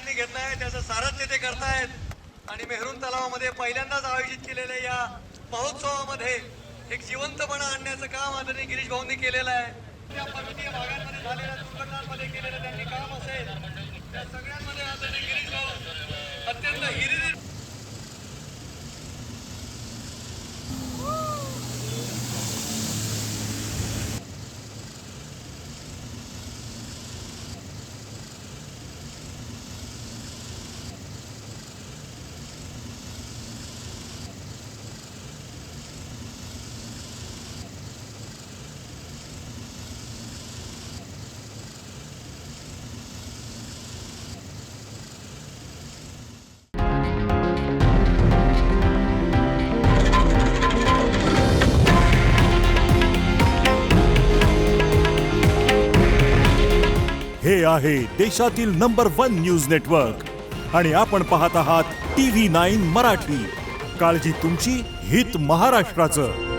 त्यांनी घेतलाय त्याचं सारथ्य ते करतायत आणि मेहरून तलावामध्ये पहिल्यांदाच आयोजित केलेल्या या महोत्सवामध्ये एक जिवंतपणा आणण्याचं काम आदरणीय गिरीश भाऊंनी केलेलं आहे. त्या पर्वतीय भागांमध्ये झालेल्या दुर्घटनांमध्ये केलेलं त्यांनी काम असेल त्या सगळ्यांमध्ये आदरणीय गिरीश भाऊ अत्यंत हिरिरीत हे आहे देशातील नंबर 1 न्यूज नेटवर्क आणि आपण पाहत आहात TV9 मराठी. काळजी तुमची, हित महाराष्ट्राचं.